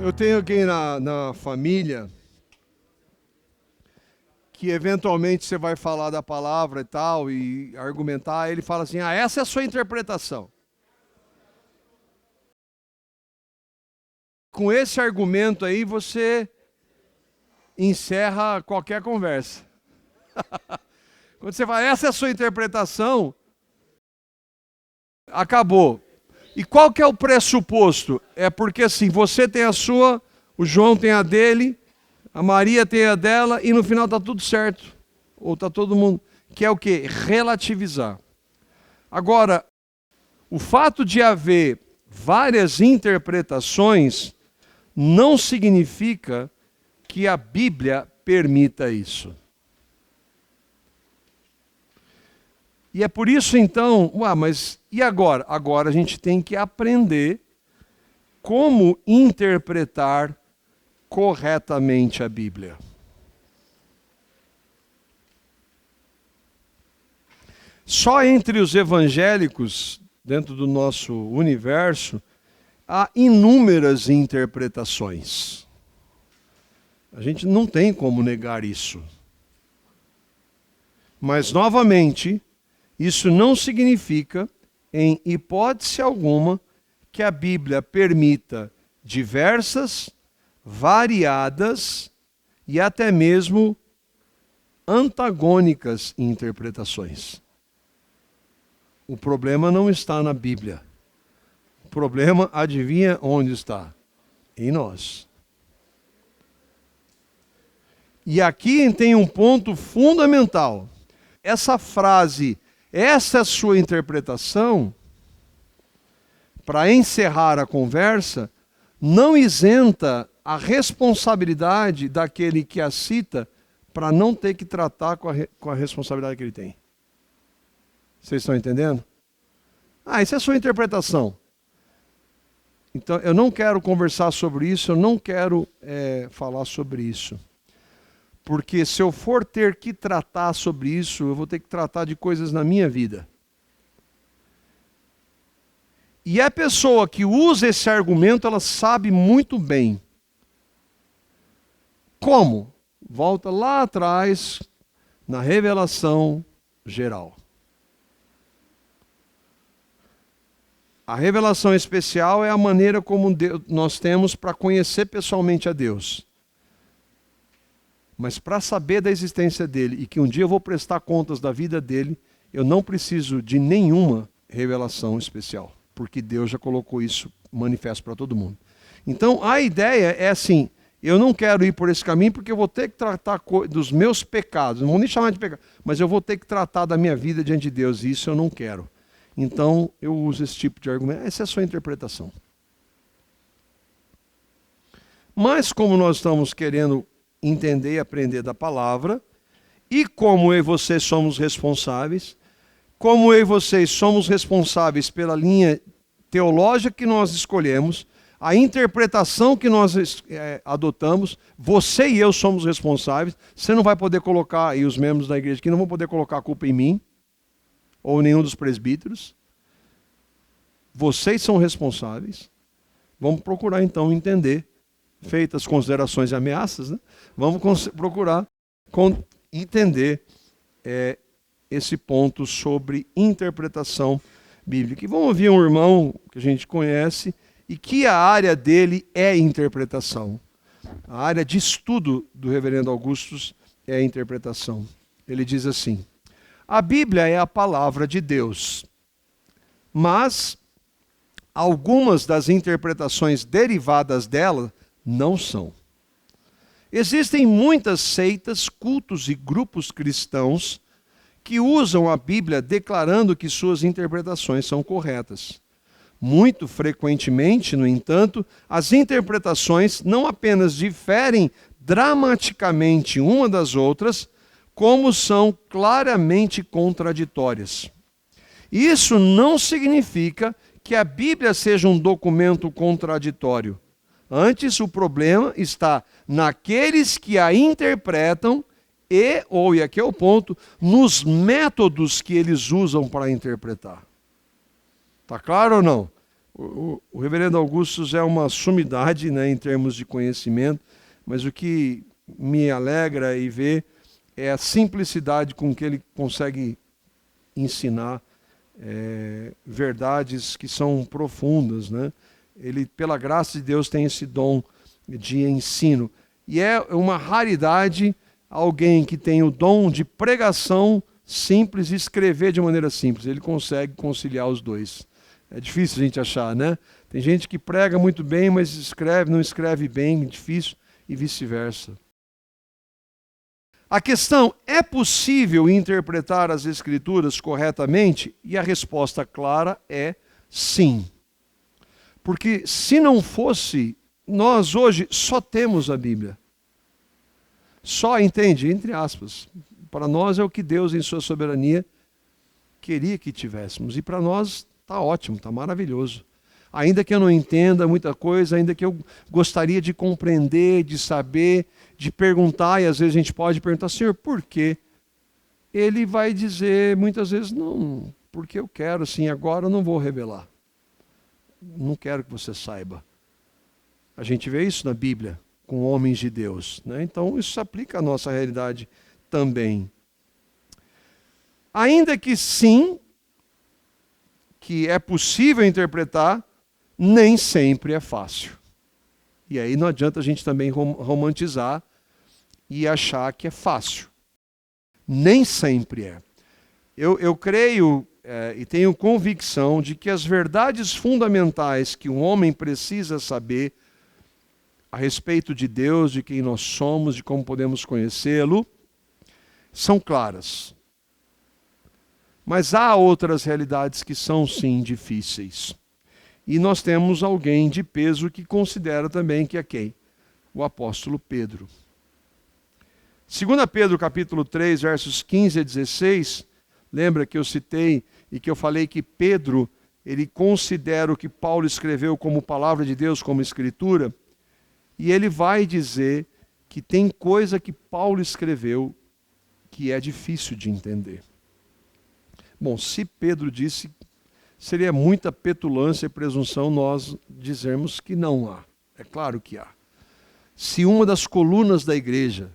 Eu tenho alguém na família que eventualmente você vai falar da palavra e tal, e argumentar, ele fala assim, essa é a sua interpretação. Com esse argumento aí, você encerra qualquer conversa. Quando você fala, essa é a sua interpretação, acabou. E qual que é o pressuposto? É porque assim, você tem a sua, o João tem a dele, a Maria tem a dela, e no final está tudo certo. Ou está todo mundo. Que é o quê? Relativizar. Agora, o fato de haver várias interpretações não significa que a Bíblia permita isso. E é por isso então, mas e agora? Agora a gente tem que aprender como interpretar corretamente a Bíblia. Só entre os evangélicos, dentro do nosso universo, há inúmeras interpretações. A gente não tem como negar isso. Mas, novamente, isso não significa, em hipótese alguma, que a Bíblia permita diversas, variadas e até mesmo antagônicas interpretações. O problema não está na Bíblia. O problema, adivinha onde está? Em nós. E aqui tem um ponto fundamental. Essa frase, essa é a sua interpretação, para encerrar a conversa, não isenta a responsabilidade daquele que a cita para não ter que tratar com a responsabilidade que ele tem. Vocês estão entendendo? Isso é a sua interpretação. Então, eu não quero conversar sobre isso, eu não quero falar sobre isso. Porque se eu for ter que tratar sobre isso, eu vou ter que tratar de coisas na minha vida. E a pessoa que usa esse argumento, ela sabe muito bem. Como? Volta lá atrás, na revelação geral. A revelação especial é a maneira como nós temos para conhecer pessoalmente a Deus. Mas para saber da existência dele e que um dia eu vou prestar contas da vida dele, eu não preciso de nenhuma revelação especial, porque Deus já colocou isso manifesto para todo mundo. Então a ideia é assim, eu não quero ir por esse caminho porque eu vou ter que tratar dos meus pecados, não vou nem chamar de pecado, mas eu vou ter que tratar da minha vida diante de Deus, e isso eu não quero. Então eu uso esse tipo de argumento, essa é a sua interpretação. Mas como nós estamos querendo entender e aprender da palavra, e como eu e você somos responsáveis, como eu e vocês somos responsáveis pela linha teológica que nós escolhemos, a interpretação que nós adotamos, você e eu somos responsáveis, você não vai poder colocar, e os membros da igreja aqui não vão poder colocar a culpa em mim, ou nenhum dos presbíteros. Vocês são responsáveis. Vamos procurar então entender, feitas as considerações e ameaças, né? Vamos procurar entender esse ponto sobre interpretação bíblica. E vamos ouvir um irmão que a gente conhece e que a área dele é interpretação. A área de estudo do reverendo Augustus é a interpretação. Ele diz assim: a Bíblia é a palavra de Deus, mas algumas das interpretações derivadas dela não são. Existem muitas seitas, cultos e grupos cristãos que usam a Bíblia declarando que suas interpretações são corretas. Muito frequentemente, no entanto, as interpretações não apenas diferem dramaticamente uma das outras, como são claramente contraditórias. Isso não significa que a Bíblia seja um documento contraditório. Antes, o problema está naqueles que a interpretam e aqui é o ponto, nos métodos que eles usam para interpretar. Está claro ou não? O reverendo Augustus é uma sumidade, né, em termos de conhecimento, mas o que me alegra e ver é a simplicidade com que ele consegue ensinar verdades que são profundas, né? Ele, pela graça de Deus, tem esse dom de ensino. E é uma raridade alguém que tem o dom de pregação simples e escrever de maneira simples. Ele consegue conciliar os dois. É difícil a gente achar, né? Tem gente que prega muito bem, mas não escreve bem, difícil, e vice-versa. A questão, é possível interpretar as Escrituras corretamente? E a resposta clara é sim. Porque se não fosse, nós hoje só temos a Bíblia. Só, entende? Entre aspas. Para nós é o que Deus, em sua soberania, queria que tivéssemos. E para nós está ótimo, está maravilhoso. Ainda que eu não entenda muita coisa, ainda que eu gostaria de compreender, de saber, de perguntar, e às vezes a gente pode perguntar, Senhor, por quê? Ele vai dizer muitas vezes, não, porque eu quero, assim, agora eu não vou revelar. Não quero que você saiba. A gente vê isso na Bíblia, com homens de Deus, né? Então isso se aplica à nossa realidade também. Ainda que sim, que é possível interpretar, nem sempre é fácil. E aí não adianta a gente também romantizar e achar que é fácil. Nem sempre é. Eu creio e tenho convicção de que as verdades fundamentais que um homem precisa saber a respeito de Deus, de quem nós somos, de como podemos conhecê-lo, são claras. Mas há outras realidades que são, sim, difíceis. E nós temos alguém de peso que considera também que é quem? O apóstolo Pedro. 2 Pedro capítulo 3, versos 15 a 16, lembra que eu citei e que eu falei que Pedro, ele considera o que Paulo escreveu como palavra de Deus, como escritura, e ele vai dizer que tem coisa que Paulo escreveu que é difícil de entender. Bom, se Pedro disse, seria muita petulância e presunção nós dizermos que não há. É claro que há. Se uma das colunas da igreja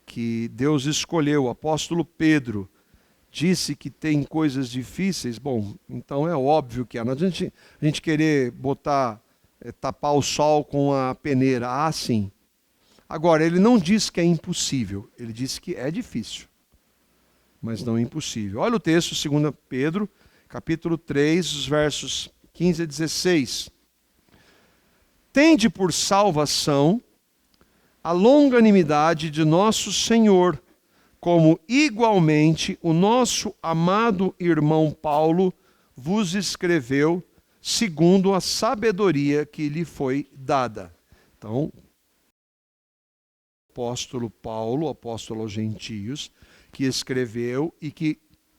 que Deus escolheu, o apóstolo Pedro, disse que tem coisas difíceis, bom, então é óbvio que há. Não adianta a gente querer tapar o sol com a peneira. Ah, sim. Agora, ele não diz que é impossível, ele disse que é difícil, mas não é impossível. Olha o texto, 2 Pedro, capítulo 3, os versos 15 a 16. Tende por salvação a longanimidade de nosso Senhor, como igualmente o nosso amado irmão Paulo vos escreveu, segundo a sabedoria que lhe foi dada. Então, o apóstolo Paulo, apóstolo aos gentios, que escreveu e que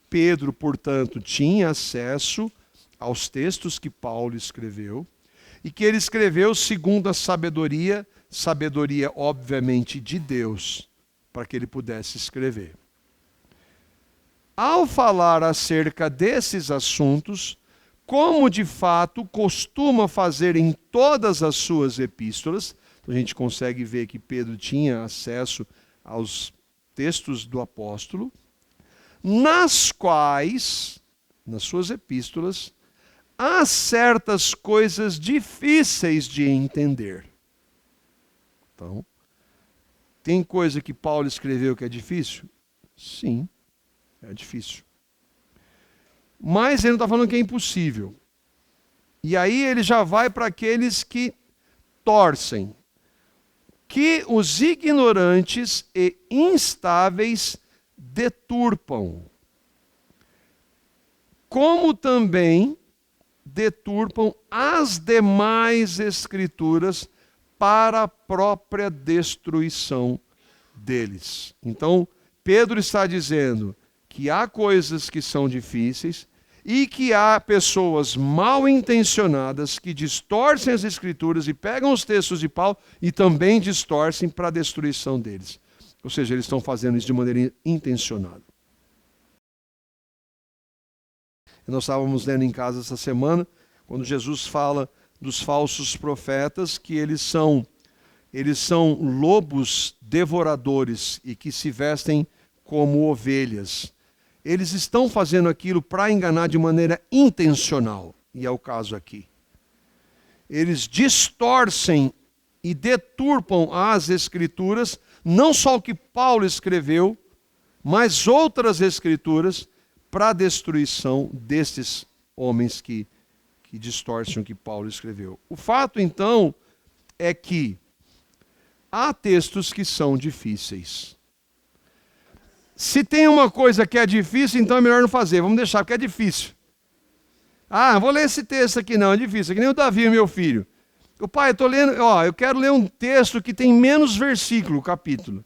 Pedro, portanto, tinha acesso aos textos que Paulo escreveu, e que ele escreveu segundo a sabedoria, obviamente de Deus, para que ele pudesse escrever. Ao falar acerca desses assuntos, como de fato costuma fazer em todas as suas epístolas, a gente consegue ver que Pedro tinha acesso aos textos do apóstolo, nas quais, nas suas epístolas, há certas coisas difíceis de entender. Então, tem coisa que Paulo escreveu que é difícil? Sim, é difícil. Mas ele não está falando que é impossível. E aí ele já vai para aqueles que torcem, que os ignorantes e instáveis deturpam, como também deturpam as demais escrituras para a própria destruição deles. Então, Pedro está dizendo que há coisas que são difíceis e que há pessoas mal intencionadas que distorcem as escrituras e pegam os textos de Paulo e também distorcem para a destruição deles. Ou seja, eles estão fazendo isso de maneira intencionada. Nós estávamos lendo em casa essa semana Quando Jesus fala dos falsos profetas, que eles são lobos devoradores e que se vestem como ovelhas. Eles estão fazendo aquilo para enganar de maneira intencional, e é o caso aqui. Eles distorcem e deturpam as Escrituras, não só o que Paulo escreveu, mas outras Escrituras, para a destruição destes homens que distorcem o que Paulo escreveu. O fato, então, é que há textos que são difíceis. Se tem uma coisa que é difícil, então é melhor não fazer. Vamos deixar, porque é difícil. Ah, vou ler esse texto aqui, não, é difícil. É que nem o Davi, meu filho. O pai, eu quero ler um texto que tem menos versículo, capítulo.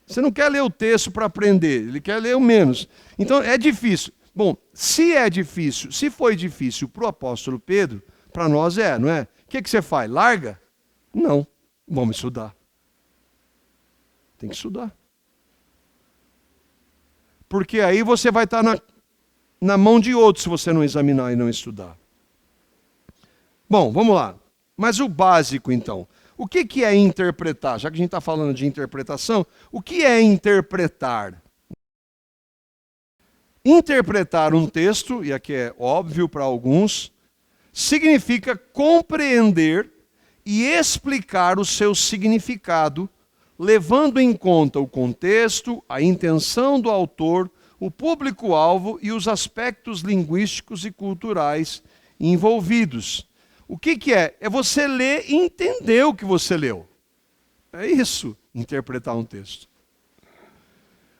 Você não quer ler o texto para aprender, ele quer ler o menos. Então é difícil. Bom, se é difícil, se foi difícil para o apóstolo Pedro, para nós não é? O que você faz? Larga? Não. Vamos estudar. Tem que estudar. Porque aí você vai estar na mão de outros se você não examinar e não estudar. Bom, vamos lá. Mas o básico, então. O que é interpretar? Já que a gente está falando de interpretação, o que é interpretar? Interpretar um texto, e aqui é óbvio para alguns, significa compreender e explicar o seu significado, levando em conta o contexto, a intenção do autor, o público-alvo e os aspectos linguísticos e culturais envolvidos. O que é? É você ler e entender o que você leu. É isso, interpretar um texto.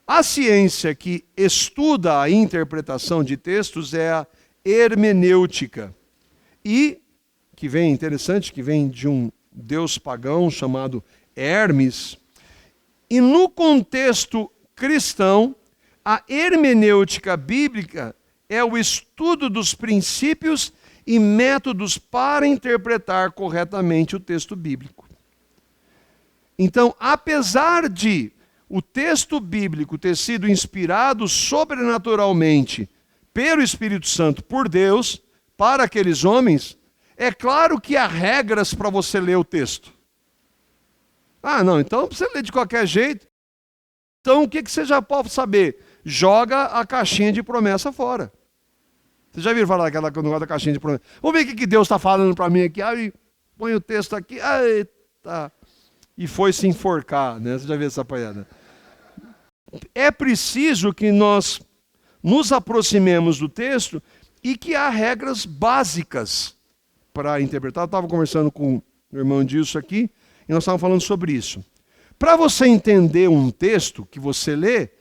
A ciência que estuda a interpretação de textos é a hermenêutica. E, que vem de um deus pagão chamado Hermes. E no contexto cristão, a hermenêutica bíblica é o estudo dos princípios e métodos para interpretar corretamente o texto bíblico. Então, apesar de o texto bíblico ter sido inspirado sobrenaturalmente pelo Espírito Santo por Deus, para aqueles homens, é claro que há regras para você ler o texto. Ah, não, então você lê de qualquer jeito. Então o que você já pode saber? Joga a caixinha de promessa fora. Vocês já viram falar daquela negócio da caixinha de promessa? Vamos ver o que Deus está falando para mim aqui. Aí põe o texto aqui. Eita. E foi se enforcar, né? Você já viu essa apanhada? É preciso que nós nos aproximemos do texto e que há regras básicas para interpretar. Eu estava conversando com o irmão disso aqui, e nós estávamos falando sobre isso. Para você entender um texto que você lê,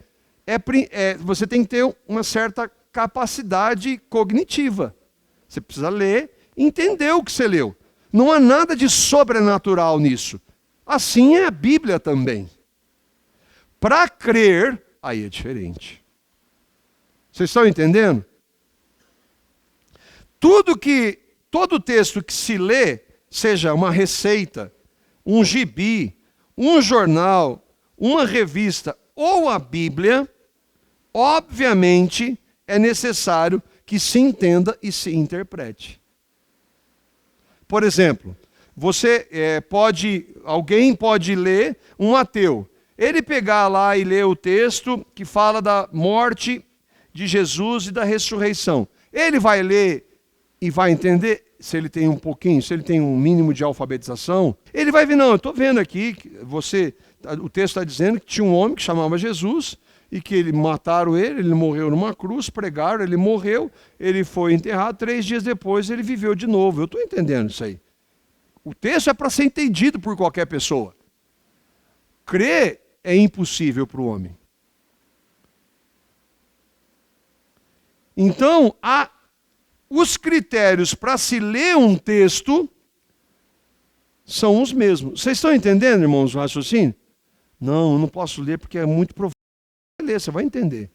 você tem que ter uma certa capacidade cognitiva. Você precisa ler e entender o que você leu. Não há nada de sobrenatural nisso. Assim é a Bíblia também. Para crer, aí é diferente. Vocês estão entendendo? Todo texto que se lê, seja uma receita, um gibi, um jornal, uma revista ou a Bíblia, obviamente é necessário que se entenda e se interprete. Por exemplo, alguém pode ler um ateu. Ele pegar lá e ler o texto que fala da morte de Jesus e da ressurreição. Ele vai ler e vai entender, se ele tem um mínimo de alfabetização, ele vai ver, não, eu estou vendo aqui, o texto está dizendo que tinha um homem que chamava Jesus, e que mataram ele morreu numa cruz, pregaram, ele morreu, ele foi enterrado, 3 dias depois ele viveu de novo. Eu estou entendendo isso aí. O texto é para ser entendido por qualquer pessoa. Crer é impossível para o homem. Então, os critérios para se ler um texto são os mesmos. Vocês estão entendendo, irmãos, o raciocínio? Não, eu não posso ler porque é muito profundo. Ler, você vai entender.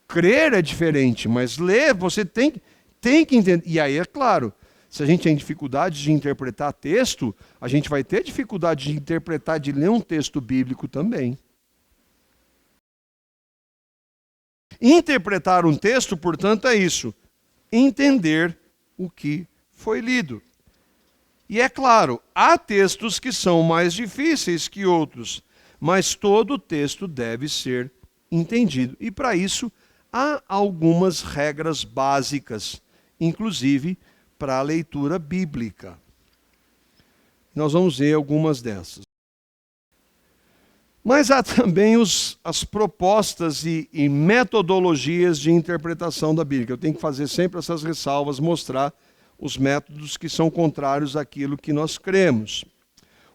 Crer é diferente, mas ler você tem que entender. E aí, é claro, se a gente tem dificuldade de interpretar texto, a gente vai ter dificuldade de interpretar, de ler um texto bíblico também. Interpretar um texto, portanto, é isso. entender o que foi lido. E é claro, há textos que são mais difíceis que outros, mas todo texto deve ser entendido. E para isso, há algumas regras básicas, inclusive para a leitura bíblica. Nós vamos ver algumas dessas. Mas há também as propostas e metodologias de interpretação da Bíblia. Eu tenho que fazer sempre essas ressalvas, mostrar os métodos que são contrários àquilo que nós cremos.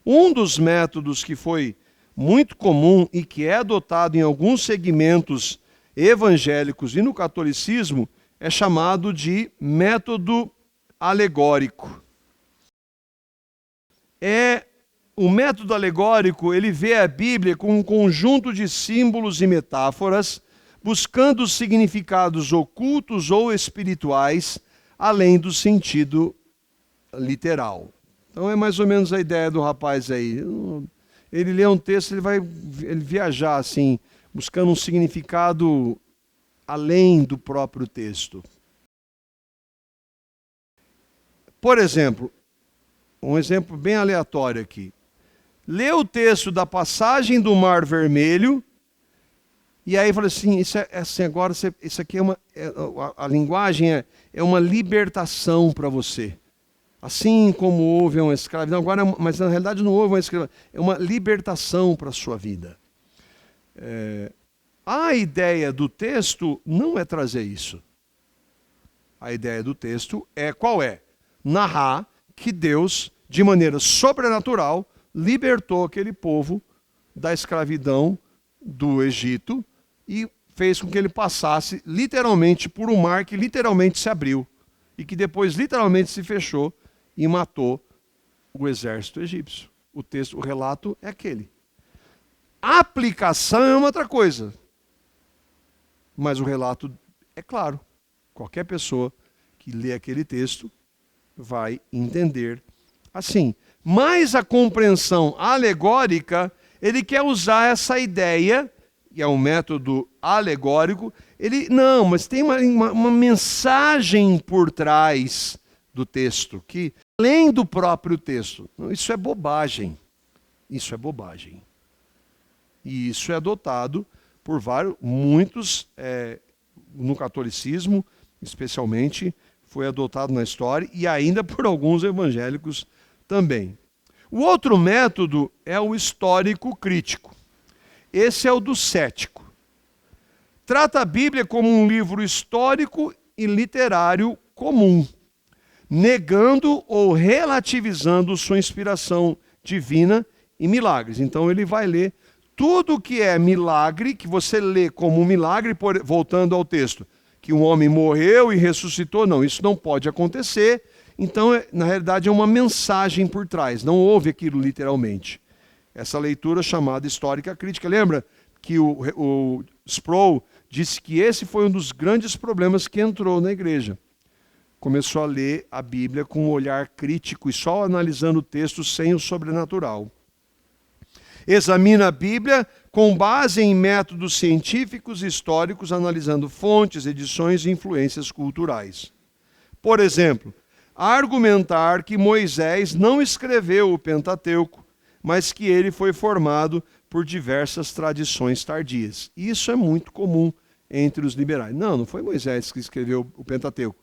Um dos métodos que foi muito comum e que é adotado em alguns segmentos evangélicos e no catolicismo é chamado de método alegórico. O método alegórico, ele vê a Bíblia como um conjunto de símbolos e metáforas, buscando significados ocultos ou espirituais, além do sentido literal. Então é mais ou menos a ideia do rapaz aí. Ele lê um texto, ele vai viajar assim, buscando um significado além do próprio texto. Por exemplo, um exemplo bem aleatório aqui. Lê o texto da passagem do Mar Vermelho, e aí fala assim, isso aqui a linguagem é uma libertação para você. Assim como houve uma escravidão, mas na realidade não houve uma escravidão, é uma libertação para a sua vida. A ideia do texto não é trazer isso. A ideia do texto qual é? Narrar que Deus, de maneira sobrenatural, libertou aquele povo da escravidão do Egito e fez com que ele passasse literalmente por um mar que literalmente se abriu e que depois literalmente se fechou e matou o exército egípcio. O relato é aquele. A aplicação é uma outra coisa. Mas o relato é claro. Qualquer pessoa que lê aquele texto vai entender assim. Mas a compreensão alegórica, ele quer usar essa ideia, que é um método alegórico, mas tem uma mensagem por trás do texto, que além do próprio texto. Isso é bobagem. Isso é bobagem. E isso é adotado por muitos, no catolicismo, especialmente, foi adotado na história, e ainda por alguns evangélicos também. O outro método é o histórico crítico. Esse é o do cético. Trata a Bíblia como um livro histórico e literário comum, negando ou relativizando sua inspiração divina e milagres. Então ele vai ler tudo que é milagre, que você lê como um milagre, voltando ao texto, que um homem morreu e ressuscitou. Não, isso não pode acontecer. Então, na realidade, é uma mensagem por trás. Não houve aquilo literalmente. Essa leitura chamada histórica crítica. Lembra que o Sproul disse que esse foi um dos grandes problemas que entrou na igreja. Começou a ler a Bíblia com um olhar crítico e só analisando o texto sem o sobrenatural. Examina a Bíblia com base em métodos científicos e históricos, analisando fontes, edições e influências culturais. Por exemplo, argumentar que Moisés não escreveu o Pentateuco, mas que ele foi formado por diversas tradições tardias. Isso é muito comum entre os liberais. Não foi Moisés que escreveu o Pentateuco.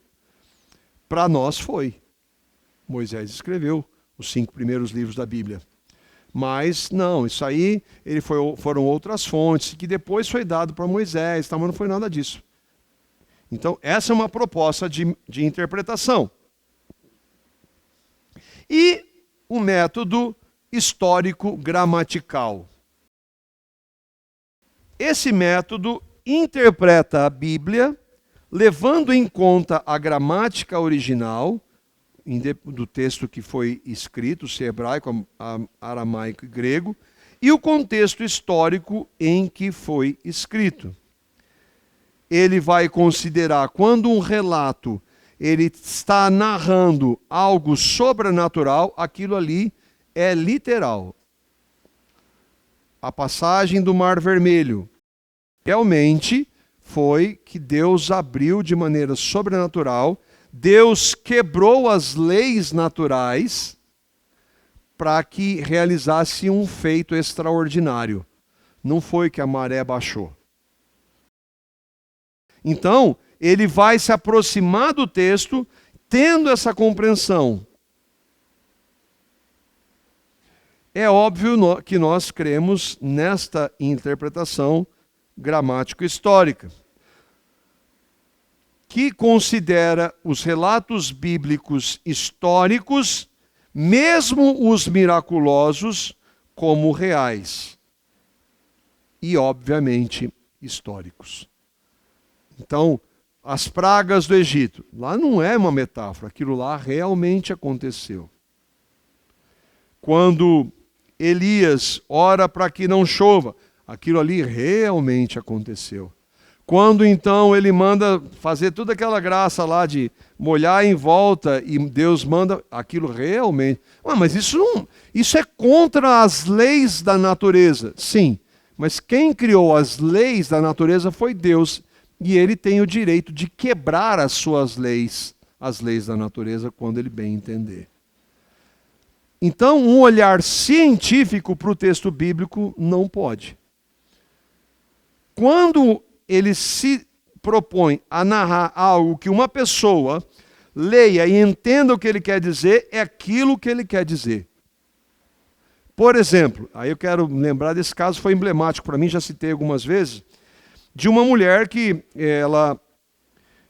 Para nós foi. Moisés escreveu os 5 primeiros livros da Bíblia. Mas não, isso aí foram outras fontes, que depois foi dado para Moisés, mas não foi nada disso. Então, essa é uma proposta de interpretação. E o método histórico-gramatical. Esse método interpreta a Bíblia, levando em conta a gramática original, do texto que foi escrito, se hebraico, aramaico e grego, e o contexto histórico em que foi escrito. Ele vai considerar quando um relato ele está narrando algo sobrenatural, aquilo ali é literal. A passagem do Mar Vermelho realmente foi que Deus abriu de maneira sobrenatural, Deus quebrou as leis naturais para que realizasse um feito extraordinário. Não foi que a maré baixou. Então, ele vai se aproximar do texto, tendo essa compreensão. É óbvio que nós cremos nesta interpretação gramático-histórica, que considera os relatos bíblicos históricos, mesmo os miraculosos, como reais e, obviamente, históricos. Então, as pragas do Egito, lá não é uma metáfora, aquilo lá realmente aconteceu. Quando Elias ora para que não chova, aquilo ali realmente aconteceu. Quando então ele manda fazer toda aquela graça lá de molhar em volta e Deus manda, aquilo realmente... mas isso é contra as leis da natureza. Sim, mas quem criou as leis da natureza foi Deus. E ele tem o direito de quebrar as suas leis, as leis da natureza, quando ele bem entender. Então, um olhar científico para o texto bíblico não pode. Quando ele se propõe a narrar algo que uma pessoa leia e entenda o que ele quer dizer, é aquilo que ele quer dizer. Por exemplo, aí eu quero lembrar desse caso, foi emblemático para mim, já citei algumas vezes, de uma mulher que ela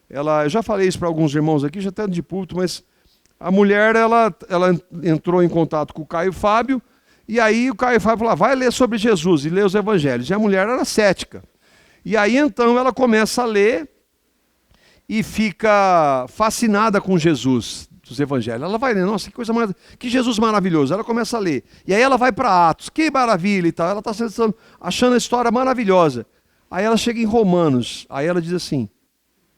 eu já falei isso para alguns irmãos aqui, já até de púlpito, mas a mulher ela entrou em contato com o Caio Fábio, e aí o Caio Fábio falou, vai ler sobre Jesus e ler os evangelhos. E a mulher era cética. E aí então ela começa a ler e fica fascinada com Jesus, dos evangelhos. Ela vai ler, nossa, que coisa maravilhosa, que Jesus maravilhoso. Ela começa a ler. E aí ela vai para Atos, que maravilha e tal. Ela está achando a história maravilhosa. Aí ela chega em Romanos, aí ela diz assim,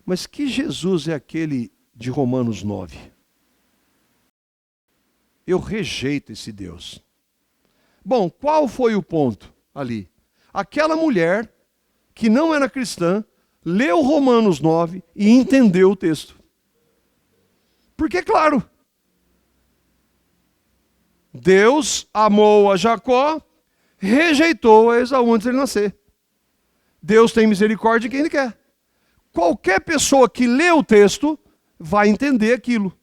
mas que Jesus é aquele de Romanos 9? Eu rejeito esse Deus. Bom, qual foi o ponto ali? Aquela mulher que não era cristã, leu Romanos 9 e entendeu o texto. Porque, claro, Deus amou a Jacó, rejeitou a Esaú antes de ele nascer. Deus tem misericórdia de quem ele quer. Qualquer pessoa que lê o texto vai entender aquilo.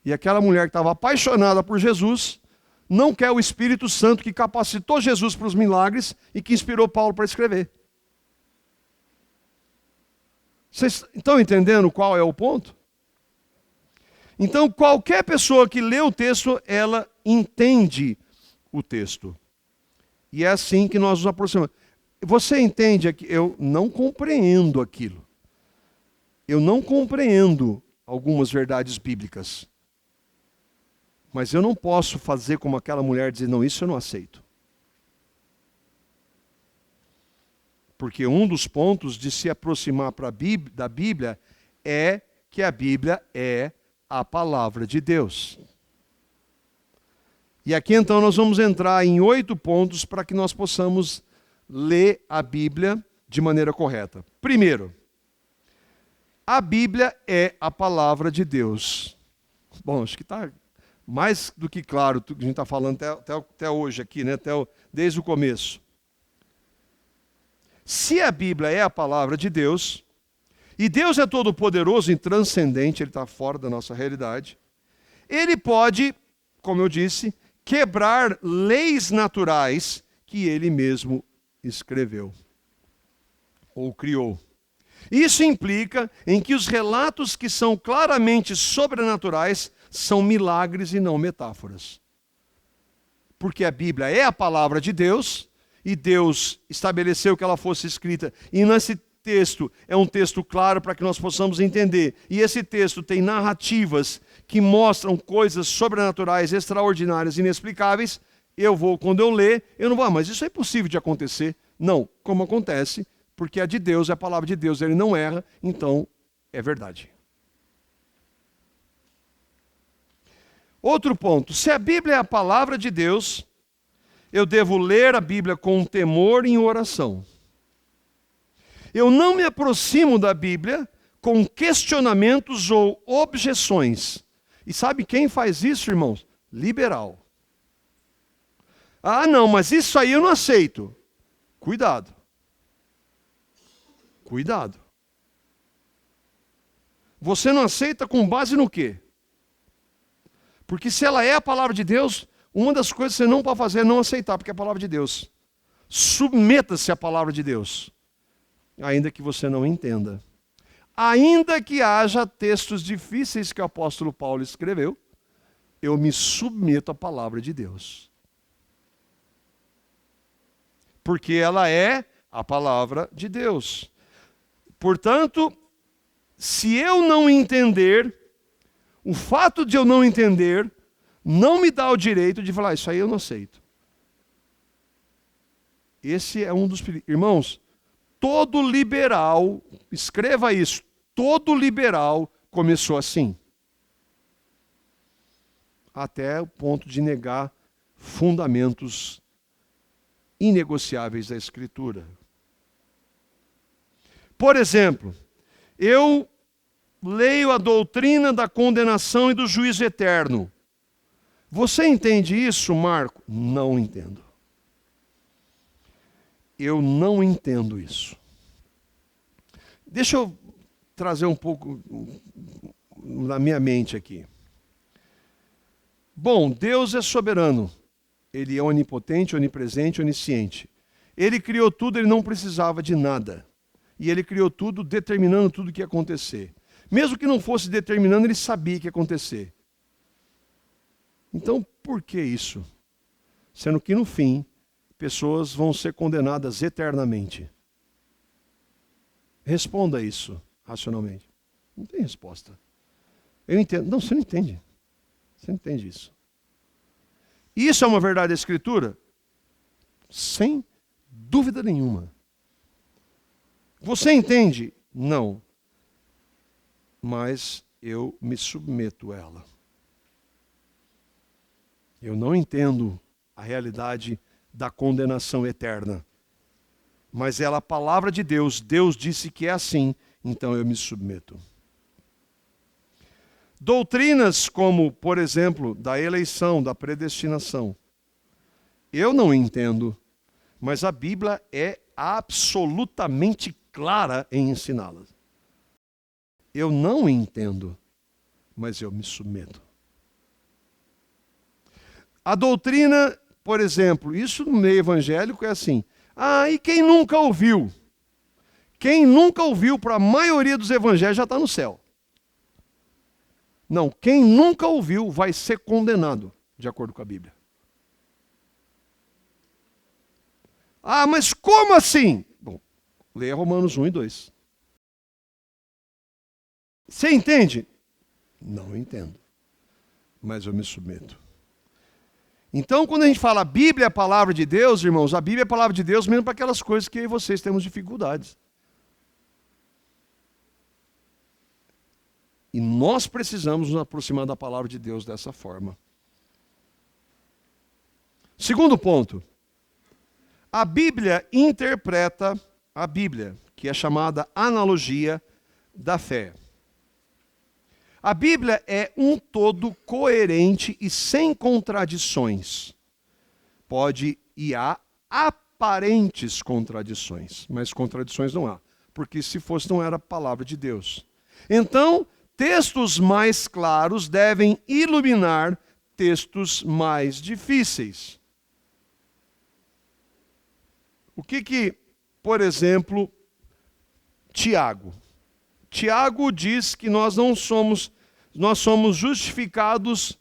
E aquela mulher que estava apaixonada por Jesus, não quer o Espírito Santo que capacitou Jesus para os milagres e que inspirou Paulo para escrever. Vocês estão entendendo qual é o ponto? Então, qualquer pessoa que lê o texto, ela entende o texto. E é assim que nós nos aproximamos. Você entende que eu não compreendo aquilo. Eu não compreendo algumas verdades bíblicas. Mas eu não posso fazer como aquela mulher dizer, não, isso eu não aceito. Porque um dos pontos de se aproximar da Bíblia é que a Bíblia é a palavra de Deus. E aqui então nós vamos entrar em 8 pontos para que nós possamos ler a Bíblia de maneira correta. Primeiro, a Bíblia é a palavra de Deus. Bom, acho que está mais do que claro tudo que a gente está falando até hoje aqui, né? Desde o começo. Se a Bíblia é a palavra de Deus, e Deus é todo poderoso e transcendente, Ele está fora da nossa realidade, Ele pode, como eu disse, quebrar leis naturais que Ele mesmo escreveu ou criou. Isso implica em que os relatos que são claramente sobrenaturais são milagres e não metáforas. Porque a Bíblia é a palavra de Deus, e Deus estabeleceu que ela fosse escrita, e nesse texto é um texto claro para que nós possamos entender. E esse texto tem narrativas que mostram coisas sobrenaturais, extraordinárias, inexplicáveis. Quando eu ler, eu não vou, mas isso é impossível de acontecer. Não, como acontece, porque a de Deus é a palavra de Deus, Ele não erra, então é verdade. Outro ponto, se a Bíblia é a palavra de Deus, eu devo ler a Bíblia com temor e em oração. Eu não me aproximo da Bíblia com questionamentos ou objeções. E sabe quem faz isso, irmãos? Liberal. Ah, não, mas isso aí eu não aceito. Cuidado. Cuidado. Você não aceita com base no quê? Porque se ela é a palavra de Deus, uma das coisas que você não pode fazer é não aceitar, porque é a palavra de Deus. Submeta-se à palavra de Deus, ainda que você não entenda. Ainda que haja textos difíceis que o apóstolo Paulo escreveu, eu me submeto à palavra de Deus. Porque ela é a palavra de Deus. Portanto, se eu não entender, o fato de eu não entender, não me dá o direito de falar, isso aí eu não aceito. Esse é um dos perigos. Irmãos, todo liberal, escreva isso, todo liberal começou assim. Até o ponto de negar fundamentos inegociáveis da Escritura. Por exemplo, eu leio a doutrina da condenação e do juízo eterno. Você entende isso, Marco? Não entendo. Eu não entendo isso. Deixa eu trazer um pouco na minha mente aqui. Bom, Deus é soberano. Ele é onipotente, onipresente, onisciente. Ele criou tudo, ele não precisava de nada. E ele criou tudo determinando tudo o que ia acontecer. Mesmo que não fosse determinando, ele sabia que ia acontecer. Então, por que isso? Sendo que no fim, pessoas vão ser condenadas eternamente. Responda isso racionalmente. Não tem resposta. Eu entendo. Não, você não entende. Você não entende isso. Isso é uma verdade da Escritura? Sem dúvida nenhuma. Você entende? Não. Mas eu me submeto a ela. Eu não entendo a realidade da condenação eterna. Mas ela é a palavra de Deus. Deus disse que é assim, então eu me submeto. Doutrinas como, por exemplo, da eleição, da predestinação. Eu não entendo, mas a Bíblia é absolutamente clara em ensiná-las. Eu não entendo, mas eu me submeto. A doutrina, por exemplo, isso no meio evangélico é assim. Ah, e quem nunca ouviu? Quem nunca ouviu, para a maioria dos evangelhos, já está no céu. Não, quem nunca ouviu vai ser condenado, de acordo com a Bíblia. Ah, mas como assim? Bom, leia Romanos 1 e 2. Você entende? Não entendo, mas eu me submeto. Então, quando a gente fala a Bíblia é a palavra de Deus, irmãos, a Bíblia é a palavra de Deus mesmo para aquelas coisas que eu e vocês temos dificuldades. E nós precisamos nos aproximar da palavra de Deus dessa forma. Segundo ponto. A Bíblia interpreta a Bíblia, que é chamada analogia da fé. A Bíblia é um todo coerente e sem contradições. E há aparentes contradições, mas contradições não há, porque se fosse não era a palavra de Deus. Então, textos mais claros devem iluminar textos mais difíceis. O que, por exemplo, Tiago diz que nós somos justificados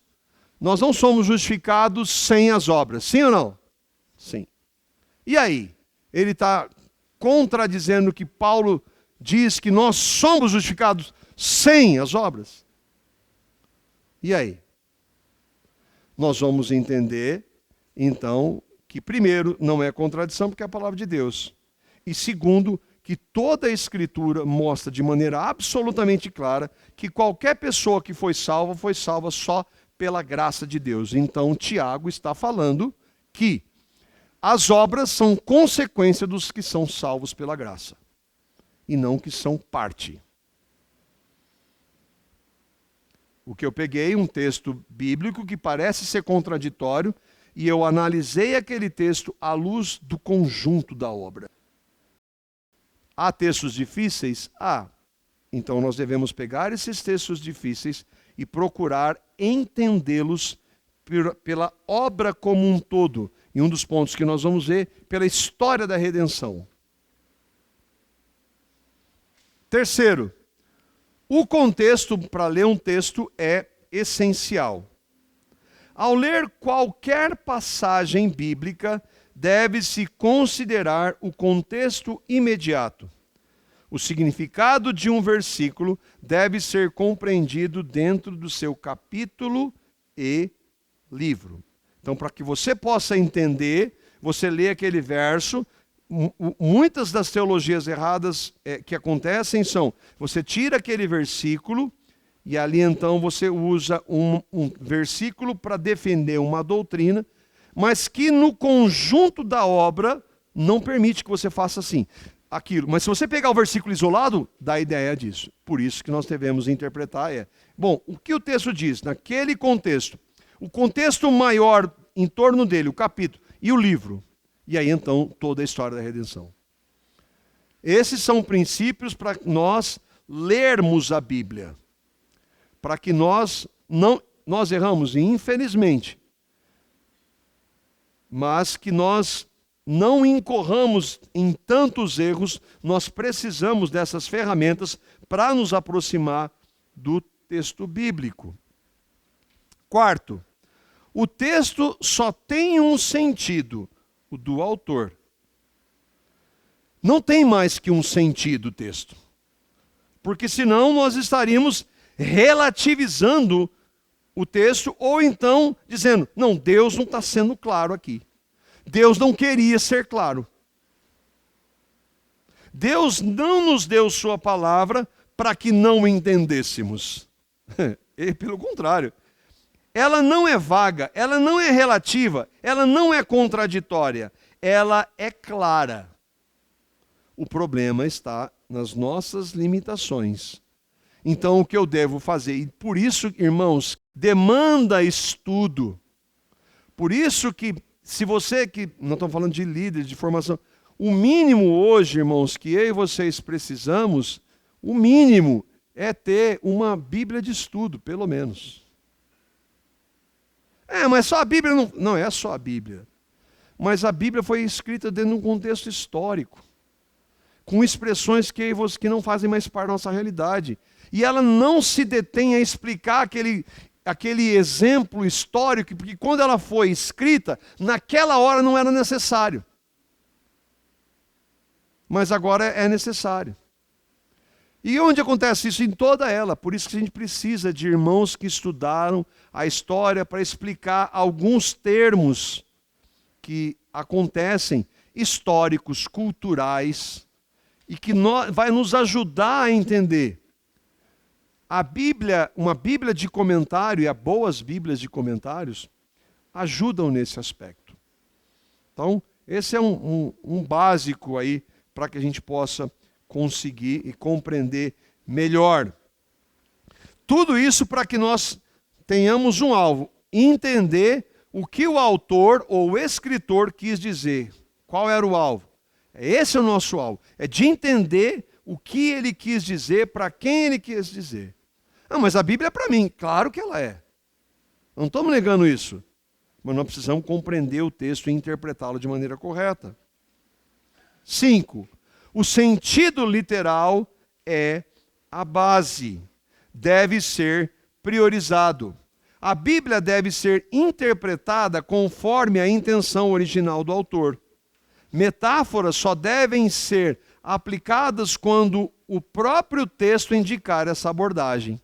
sem as obras. Sim ou não? Sim. E aí? Ele está contradizendo o que Paulo diz que nós somos justificados sem as obras? E aí? Nós vamos entender, então, que primeiro, não é contradição porque é a palavra de Deus. E segundo, que toda a Escritura mostra de maneira absolutamente clara que qualquer pessoa que foi salva só pela graça de Deus. Então, Tiago está falando que as obras são consequência dos que são salvos pela graça. e não que são parte. O que eu peguei, um texto bíblico que parece ser contraditório, e eu analisei aquele texto à luz do conjunto da obra. Há textos difíceis? Há. Então nós devemos pegar esses textos difíceis e procurar entendê-los pela obra como um todo. E um dos pontos que nós vamos ver, pela história da redenção. Terceiro, o contexto para ler um texto é essencial. Ao ler qualquer passagem bíblica, deve-se considerar o contexto imediato. O significado de um versículo deve ser compreendido dentro do seu capítulo e livro. Então, para que você possa entender, você lê aquele verso. Muitas das teologias erradas que acontecem são: você tira aquele versículo e ali então você usa um versículo para defender uma doutrina, mas que no conjunto da obra não permite que você faça assim, aquilo. Mas se você pegar o versículo isolado, dá a ideia disso. Por isso que nós devemos interpretar bom, o que o texto diz naquele contexto, o contexto maior em torno dele, o capítulo e o livro, e aí então toda a história da redenção. Esses são princípios para nós lermos a Bíblia, para que nós erramos, infelizmente, mas que nós não incorramos em tantos erros. Nós precisamos dessas ferramentas para nos aproximar do texto bíblico. Quarto, o texto só tem um sentido, o do autor. Não tem mais que um sentido o texto, porque senão nós estaríamos relativizando o texto, ou então dizendo: não, Deus não está sendo claro aqui. Deus não queria ser claro. Deus não nos deu sua palavra para que não entendêssemos. E, pelo contrário, ela não é vaga, ela não é relativa, ela não é contraditória, ela é clara. O problema está nas nossas limitações. Então, o que eu devo fazer? E por isso, irmãos, demanda estudo. Por isso que, se você que, não estamos falando de líderes, de formação, o mínimo hoje, irmãos, que eu e vocês precisamos, o mínimo é ter uma Bíblia de estudo, pelo menos. Mas só a Bíblia não... Não é só a Bíblia. Mas a Bíblia foi escrita dentro de um contexto histórico, com expressões que não fazem mais parte da nossa realidade. E ela não se detém a explicar aquele exemplo histórico, porque quando ela foi escrita, naquela hora não era necessário. Mas agora é necessário. E onde acontece isso? Em toda ela. Por isso que a gente precisa de irmãos que estudaram a história para explicar alguns termos que acontecem, históricos, culturais, e que vai nos ajudar a entender. A Bíblia, uma Bíblia de comentário, e as boas Bíblias de comentários, ajudam nesse aspecto. Então, esse é um básico aí para que a gente possa conseguir e compreender melhor. Tudo isso para que nós tenhamos um alvo, entender o que o autor ou o escritor quis dizer. Qual era o alvo? Esse é o nosso alvo, é de entender o que ele quis dizer, para quem ele quis dizer. Mas a Bíblia é para mim. Claro que ela é. Não estamos negando isso. Mas nós precisamos compreender o texto e interpretá-lo de maneira correta. 5. O sentido literal é a base. Deve ser priorizado. A Bíblia deve ser interpretada conforme a intenção original do autor. Metáforas só devem ser aplicadas quando o próprio texto indicar essa abordagem.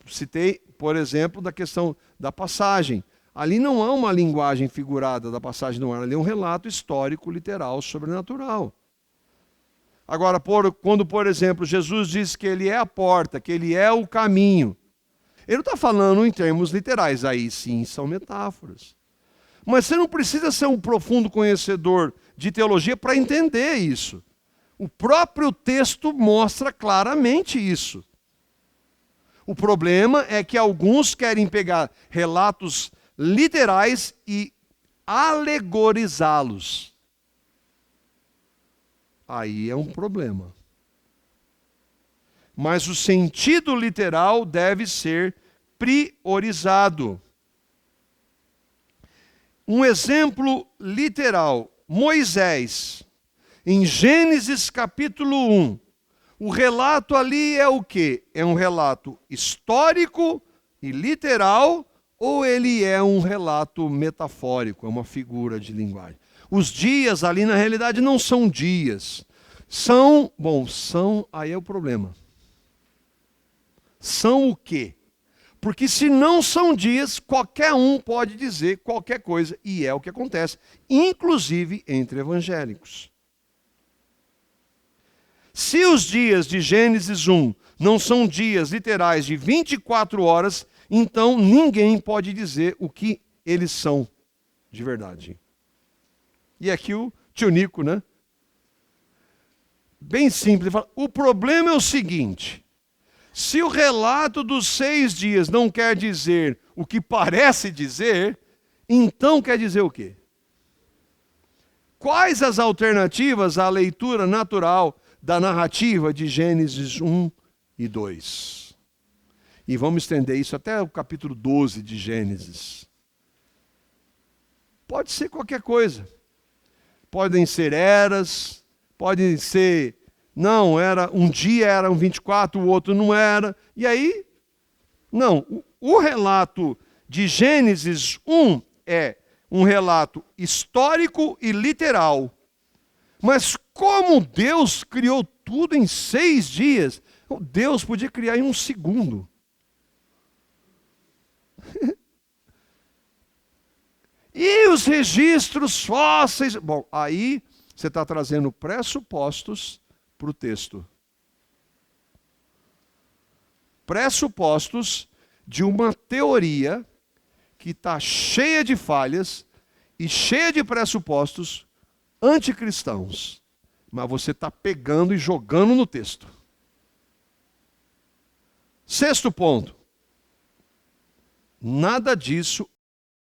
Citei, por exemplo, da questão da passagem. Ali não há uma linguagem figurada da passagem do mar, ali é um relato histórico, literal, sobrenatural. Agora, quando, por exemplo, Jesus diz que ele é a porta, que ele é o caminho, ele não está falando em termos literais, aí sim são metáforas. Mas você não precisa ser um profundo conhecedor de teologia para entender isso. O próprio texto mostra claramente isso. O problema é que alguns querem pegar relatos literais e alegorizá-los. Aí é um problema. Mas o sentido literal deve ser priorizado. Um exemplo literal, Moisés, em Gênesis capítulo 1. O relato ali é o quê? É um relato histórico e literal, ou ele é um relato metafórico, é uma figura de linguagem? Os dias ali na realidade não são dias. Aí é o problema. São o quê? Porque se não são dias, qualquer um pode dizer qualquer coisa, e é o que acontece, inclusive entre evangélicos. Se os dias de Gênesis 1 não são dias literais de 24 horas, então ninguém pode dizer o que eles são de verdade. E aqui o tio Nico, né? Bem simples, ele fala, o problema é o seguinte, se o relato dos 6 dias não quer dizer o que parece dizer, então quer dizer o quê? Quais as alternativas à leitura natural da narrativa de Gênesis 1 e 2? E vamos estender isso até o capítulo 12 de Gênesis. Pode ser qualquer coisa. Podem ser eras, podem ser... Não, um dia eram 24, o outro não era. E aí, não. O relato de Gênesis 1 é um relato histórico e literal. Mas como Deus criou tudo em 6 dias, Deus podia criar em 1 segundo. E os registros fósseis... Bom, aí você está trazendo pressupostos para o texto. Pressupostos de uma teoria que está cheia de falhas e cheia de pressupostos anticristãos. Mas você está pegando e jogando no texto. 6º ponto. Nada disso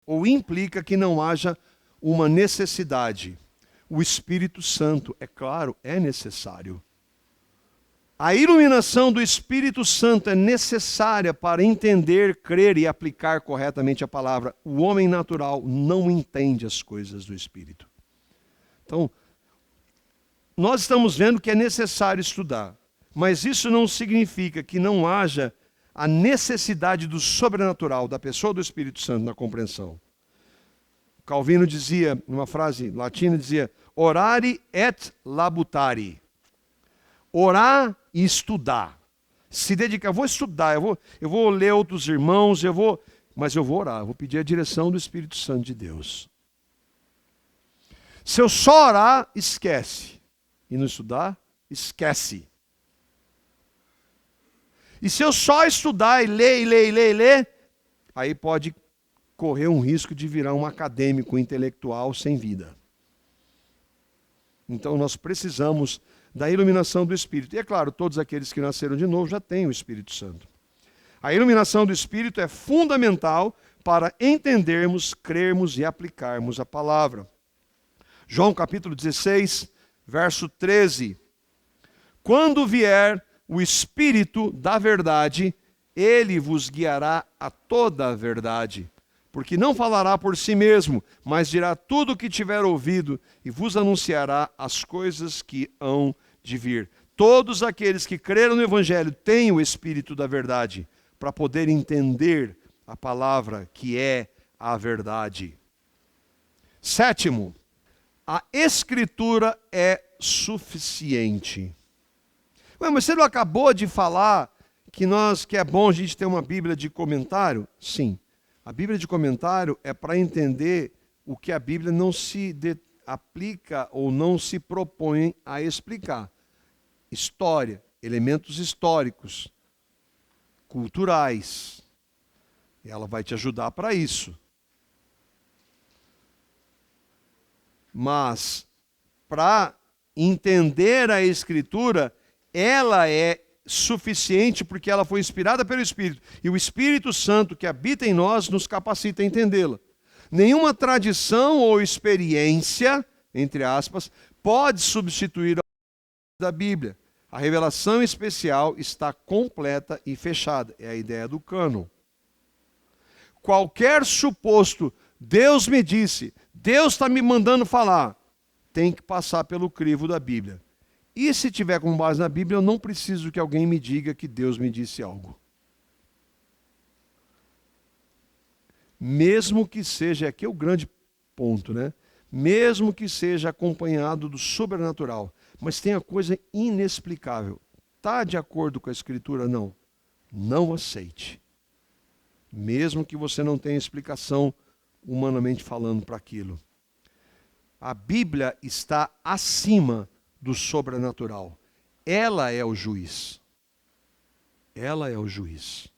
ou implica que não haja uma necessidade. O Espírito Santo, é claro, é necessário. A iluminação do Espírito Santo é necessária para entender, crer e aplicar corretamente a palavra. O homem natural não entende as coisas do Espírito. Então, nós estamos vendo que é necessário estudar, mas isso não significa que não haja a necessidade do sobrenatural, da pessoa do Espírito Santo na compreensão. Calvino dizia, numa frase latina, dizia, orare et labutare. Orar e estudar. Se dedicar, eu vou estudar, eu vou ler outros irmãos, mas eu vou orar, eu vou pedir a direção do Espírito Santo de Deus. Se eu só orar, esquece. E não estudar, esquece. E se eu só estudar e ler, aí pode correr um risco de virar um acadêmico intelectual sem vida. Então nós precisamos da iluminação do Espírito. E é claro, todos aqueles que nasceram de novo já têm o Espírito Santo. A iluminação do Espírito é fundamental para entendermos, crermos e aplicarmos a palavra. João capítulo 16, verso 13. Quando vier o Espírito da verdade, ele vos guiará a toda a verdade. Porque não falará por si mesmo, mas dirá tudo o que tiver ouvido e vos anunciará as coisas que hão de vir. Todos aqueles que creram no Evangelho têm o Espírito da verdade para poder entender a palavra que é a verdade. 7º, a Escritura é suficiente. Ué, mas você não acabou de falar que é bom a gente ter uma Bíblia de comentário? Sim. A Bíblia de comentário é para entender o que a Bíblia não se aplica ou não se propõe a explicar. História, elementos históricos, culturais. Ela vai te ajudar para isso. Mas, para entender a Escritura, ela é suficiente porque ela foi inspirada pelo Espírito. E o Espírito Santo que habita em nós nos capacita a entendê-la. Nenhuma tradição ou experiência, entre aspas, pode substituir a da Bíblia. A revelação especial está completa e fechada. É a ideia do cânon. Qualquer suposto, Deus me disse, Deus está me mandando falar, tem que passar pelo crivo da Bíblia. E se tiver com base na Bíblia, eu não preciso que alguém me diga que Deus me disse algo. Mesmo que seja, aqui é o grande ponto, né? Mesmo que seja acompanhado do sobrenatural, mas tem a coisa inexplicável. Está de acordo com a Escritura? Não. Não aceite. Mesmo que você não tenha explicação, humanamente falando, para aquilo. A Bíblia está acima do sobrenatural. Ela é o juiz. Ela é o juiz.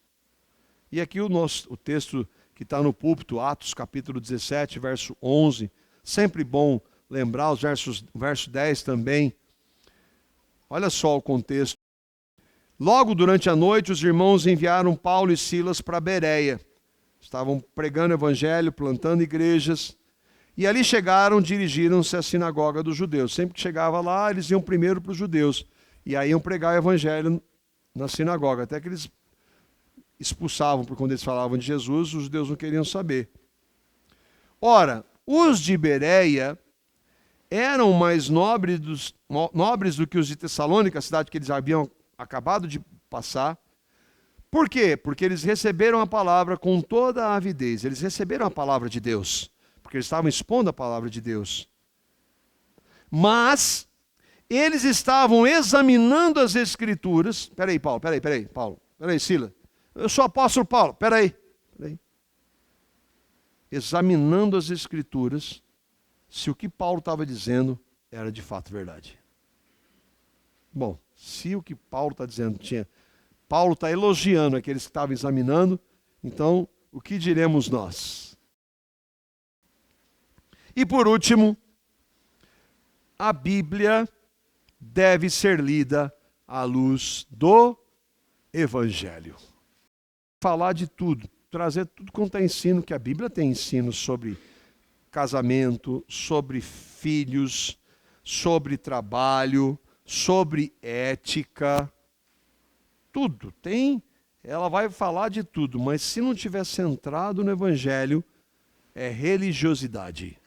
E aqui o texto que está no púlpito, Atos capítulo 17, verso 11, sempre bom lembrar os verso 10 também. Olha só o contexto. Logo durante a noite, os irmãos enviaram Paulo e Silas para Bereia. Estavam pregando o evangelho, plantando igrejas. E ali chegaram, dirigiram-se à sinagoga dos judeus. Sempre que chegava lá, eles iam primeiro para os judeus. E aí iam pregar o evangelho na sinagoga. Até que eles expulsavam, porque quando eles falavam de Jesus, os judeus não queriam saber. Ora, os de Bereia eram mais nobres do que os de Tessalônica, a cidade que eles haviam acabado de passar. Por quê? Porque eles receberam a palavra com toda a avidez. Eles receberam a palavra de Deus, porque eles estavam expondo a palavra de Deus. Mas eles estavam examinando as Escrituras. Peraí, Paulo, peraí, Sila. Eu sou apóstolo Paulo, peraí. Examinando as Escrituras, se o que Paulo estava dizendo era de fato verdade. Bom, se o que Paulo está dizendo Paulo está elogiando aqueles que estavam examinando, então o que diremos nós? E por último, a Bíblia deve ser lida à luz do Evangelho. Falar de tudo, trazer tudo quanto é ensino, que a Bíblia tem ensino sobre casamento, sobre filhos, sobre trabalho, sobre ética, tudo. Ela vai falar de tudo, mas se não estiver centrado no Evangelho, é religiosidade.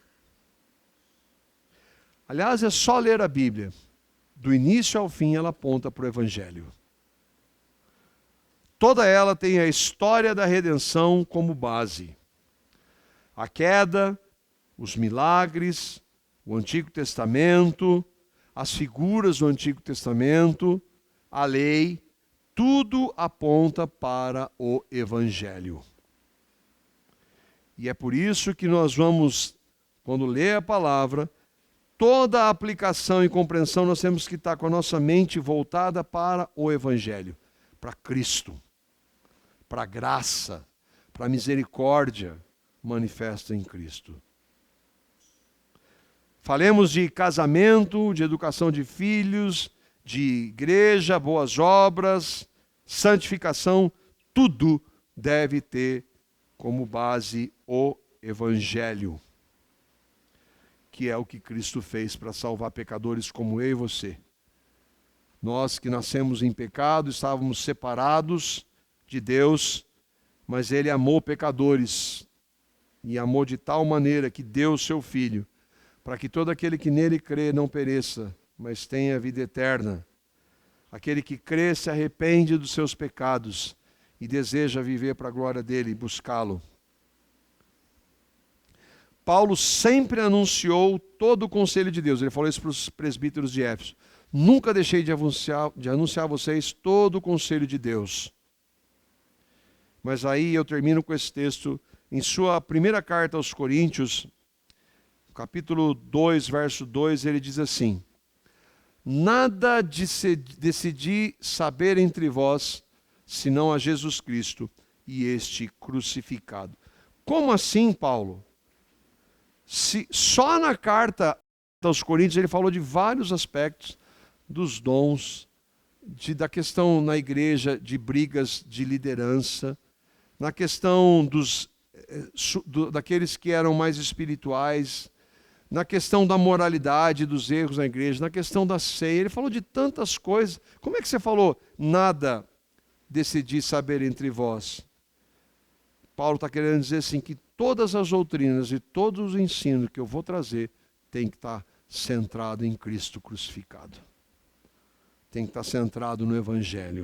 Aliás, é só ler a Bíblia. Do início ao fim, ela aponta para o Evangelho. Toda ela tem a história da redenção como base. A queda, os milagres, o Antigo Testamento, as figuras do Antigo Testamento, a lei, tudo aponta para o Evangelho. E é por isso que nós vamos, quando ler a palavra, toda a aplicação e compreensão nós temos que estar com a nossa mente voltada para o Evangelho, para Cristo, para a graça, para a misericórdia manifesta em Cristo. Falemos de casamento, de educação de filhos, de igreja, boas obras, santificação, tudo deve ter como base o Evangelho, que é o que Cristo fez para salvar pecadores como eu e você. Nós que nascemos em pecado, estávamos separados de Deus, mas Ele amou pecadores e amou de tal maneira que deu o seu Filho, para que todo aquele que nele crê não pereça, mas tenha vida eterna. Aquele que crê se arrepende dos seus pecados e deseja viver para a glória dele e buscá-lo. Paulo sempre anunciou todo o conselho de Deus. Ele falou isso para os presbíteros de Éfeso. Nunca deixei de anunciar a vocês todo o conselho de Deus. Mas aí eu termino com esse texto. Em sua primeira carta aos Coríntios, capítulo 2, verso 2, ele diz assim: nada decidi saber entre vós, senão a Jesus Cristo e este crucificado. Como assim, Paulo? Se só na carta aos Coríntios, ele falou de vários aspectos dos dons, da questão na igreja de brigas de liderança, na questão daqueles que eram mais espirituais, na questão da moralidade, dos erros na igreja, na questão da ceia. Ele falou de tantas coisas. Como é que você falou? Nada decidi saber entre vós. Paulo está querendo dizer assim, que todas as doutrinas e todos os ensinos que eu vou trazer tem que estar centrado em Cristo crucificado. Tem que estar centrado no Evangelho.